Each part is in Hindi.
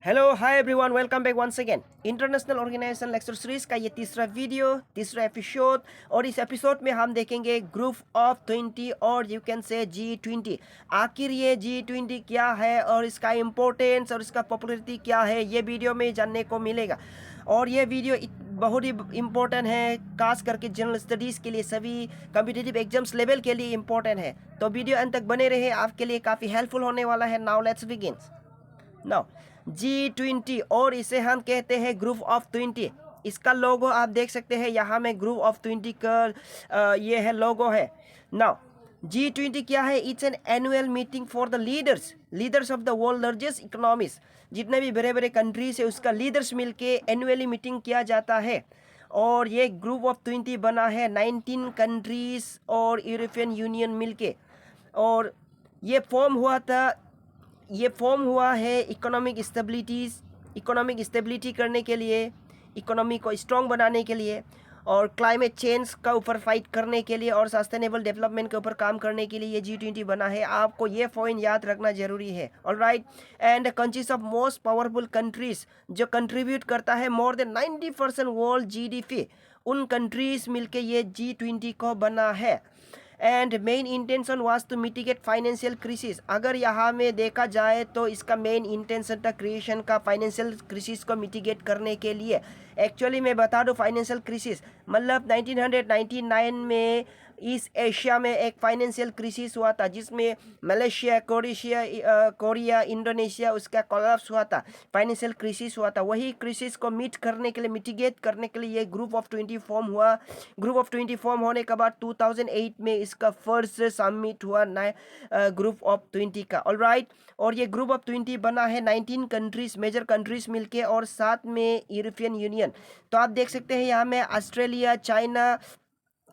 Hello hi everyone, welcome back once again. International organisation lecture series का ये तीसरा एपिसोड। और इस एपिसोड में हम देखेंगे ग्रुप ऑफ 20 और यू कैन से G20। आखिर ये G20 क्या है और इसका इम्पोर्टेंस और इसका पॉपुलैरिटी क्या है, ये वीडियो में जानने को मिलेगा। और ये वीडियो बहुत ही इम्पोर्टेंट है, खास करके जनरल स्टडीज़ के लिए, सभी कॉम्पिटिटिव एग्जाम्स लेवल के लिए इम्पोर्टेंट है। तो वीडियो अंत तक बने रहे, आपके लिए काफ़ी हेल्पफुल होने वाला है। Now let's begin. Now G20 और इसे हम कहते हैं ग्रुप ऑफ 20। इसका लोगो आप देख सकते हैं यहाँ में, ग्रुप ऑफ 20 का ये है लोगो है। नाउ G20 क्या है? It's an annual meeting for the leaders of the world largest economies. जितने भी बड़े बड़े कंट्रीज है उसका लीडर्स मिलके एनुअली मीटिंग किया जाता है। और ये ग्रुप ऑफ 20 बना है 19 कंट्रीज और यूरोपियन यूनियन मिलके। और ये फॉर्म हुआ है इकोनॉमिक स्टेबिलिटी करने के लिए, इकोनॉमी को स्ट्रॉन्ग बनाने के लिए, और क्लाइमेट चेंज का ऊपर फाइट करने के लिए, और सस्टेनेबल डेवलपमेंट के ऊपर काम करने के लिए ये G20 बना है। आपको ये पॉइंट याद रखना जरूरी है। Alright, and consist of most powerful countries जो कंट्रीब्यूट करता है मोर देन 90% वर्ल्ड GDP। उन कंट्रीज मिलके ये G20 को बना है। And main intention was to mitigate financial crisis. अगर यहाँ में देखा जाए तो इसका मेन इंटेंशन था क्रिएशन का, फाइनेंशियल क्राइसिस को मिटिगेट करने के लिए। एक्चुअली मैं बता दूँ, फाइनेंशियल क्राइसिस मतलब 1999 में ईस्ट एशिया में एक फाइनेंशियल क्राइसिस हुआ था, जिसमें मलेशिया, कोरिया, इंडोनेशिया उसका कोलैप्स हुआ था, फाइनेंशियल क्राइसिस हुआ था। वही क्राइसिस को मिटिगेट करने के लिए ये ग्रुप ऑफ 20 फॉर्म हुआ। ग्रुप ऑफ 20 फॉर्म होने के बाद 2008 में इसका फर्स्ट समिट हुआ नए ग्रुप ऑफ 20 का। ऑलराइट, और ये ग्रुप ऑफ 20 बना है 19 कंट्रीज, मेजर कंट्रीज मिलके, और साथ में यूरोपियन यूनियन। तो आप देख सकते हैं यहाँ में Australia, China,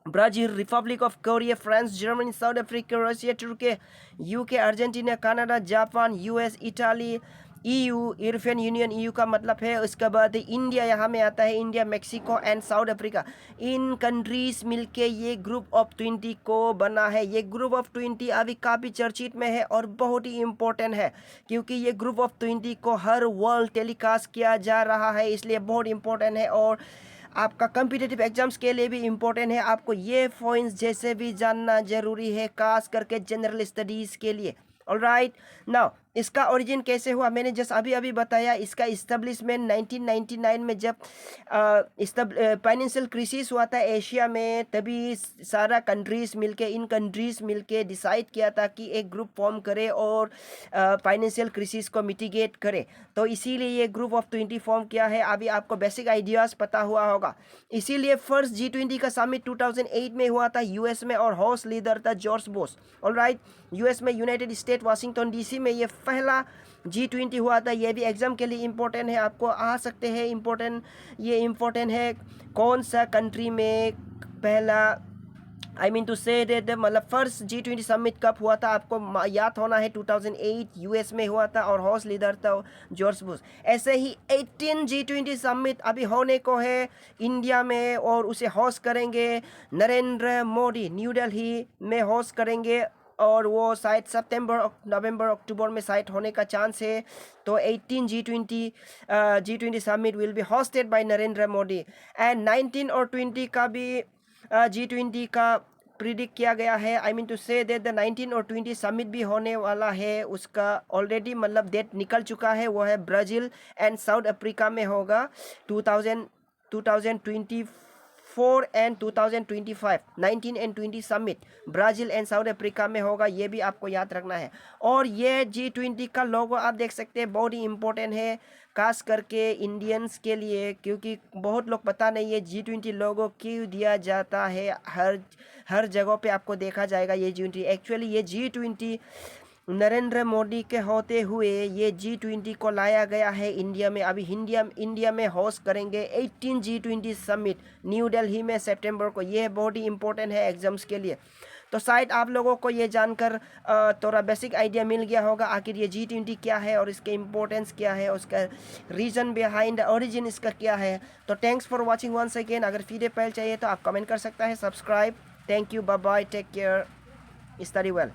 Brazil, Republic of Korea, France, Germany, South Africa, Russia, Turkey, UK, Argentina, Canada, Japan, US, Italy, European Union, EU का मतलब है। उसके बाद इंडिया यहाँ में आता है, India, Mexico and south Africa. In countries मिलके ये ग्रुप ऑफ 20 को बना है। ये ग्रुप ऑफ 20 अभी काफ़ी चर्चित में है और बहुत ही इम्पोर्टेंट है, क्योंकि ये ग्रुप ऑफ 20 को हर वर्ल्ड टेलीकास्ट किया जा रहा है, इसलिए बहुत इम्पोर्टेंट है। और आपका कॉम्पिटिटिव एग्जाम्स के लिए भी इम्पोर्टेंट है। आपको ये पॉइंट्स जैसे भी जानना जरूरी है, खास करके जनरल स्टडीज़ के लिए। ऑलराइट, नाउ इसका ओरिजिन कैसे हुआ, मैंने जस्ट अभी बताया। इसका इस्टेब्लिशमेंट 1999 में जब फाइनेंशियल क्राइसिस हुआ था एशिया में, तभी सारा इन कंट्रीज मिलके डिसाइड किया था कि एक ग्रुप फॉर्म करे और फाइनेंशियल क्राइसिस को मिटिगेट करे। तो इसीलिए ये ग्रुप ऑफ 20 फॉर्म किया है। अभी आपको बेसिक आइडियाज़ पता हुआ होगा। इसीलिए फर्स्ट G20 का समिट 2008 में हुआ था यूएस में, और होस्ट लीडर था जॉर्ज बुश। ऑलराइट, यूएस में यूनाइटेड स्टेट वाशिंगटन DC में ये पहला G20 हुआ था। ये भी एग्जाम के लिए इम्पोर्टेंट है, आपको आ सकते हैं इम्पोर्टेंट है। कौन सा कंट्री में पहला, I mean to say that मतलब फर्स्ट G20 समिट कब हुआ था, आपको याद होना है 2008 यूएस में हुआ था, और होस्ट लीडर था जॉर्ज बुश। ऐसे ही 18 G20 समिट अभी होने को है इंडिया में, और उसे होस्ट करेंगे नरेंद्र मोदी, न्यू दिल्ली में होस्ट करेंगे, और वो शायद सितंबर, नवंबर, अक्टूबर में शायद होने का चांस है। तो 18 G20 summit will be hosted by Narendra Modi. And 19 और 20 का भी G20 का प्रिडिक्ट किया गया है। I mean to say that the 19 और 20 समिट भी होने वाला है। उसका ऑलरेडी मतलब डेट निकल चुका है, वो है ब्राज़ील एंड साउथ अफ्रीका में होगा 2024 and 2025। 19 and 20 summit Brazil and south Africa में होगा, ये भी आपको याद रखना है। और ये G20 का लोगो आप देख सकते हैं, बहुत ही इम्पोर्टेंट है, खास करके इंडियंस के लिए, क्योंकि बहुत लोग पता नहीं है G20 लोगो क्यों दिया जाता है। हर जगह पे आपको देखा जाएगा ये G20। एक्चुअली ये G20 नरेंद्र मोदी के होते हुए ये G20 को लाया गया है इंडिया में। अभी इंडिया में होस्ट करेंगे 18 G20 समिट न्यू दिल्ली में सितंबर को। ये बहुत ही इम्पोर्टेंट है एग्जाम्स के लिए। तो शायद आप लोगों को ये जानकर थोड़ा बेसिक आइडिया मिल गया होगा आखिर ये G20 क्या है और इसके इम्पोर्टेंस क्या है, उसका रीज़न बिहाइंड ओरिजिन इसका क्या है। तो thanks for watching once again. अगर वीडियो पहले चाहिए तो आप कमेंट कर सकता है, subscribe. Thank you, bye bye, take care, study well.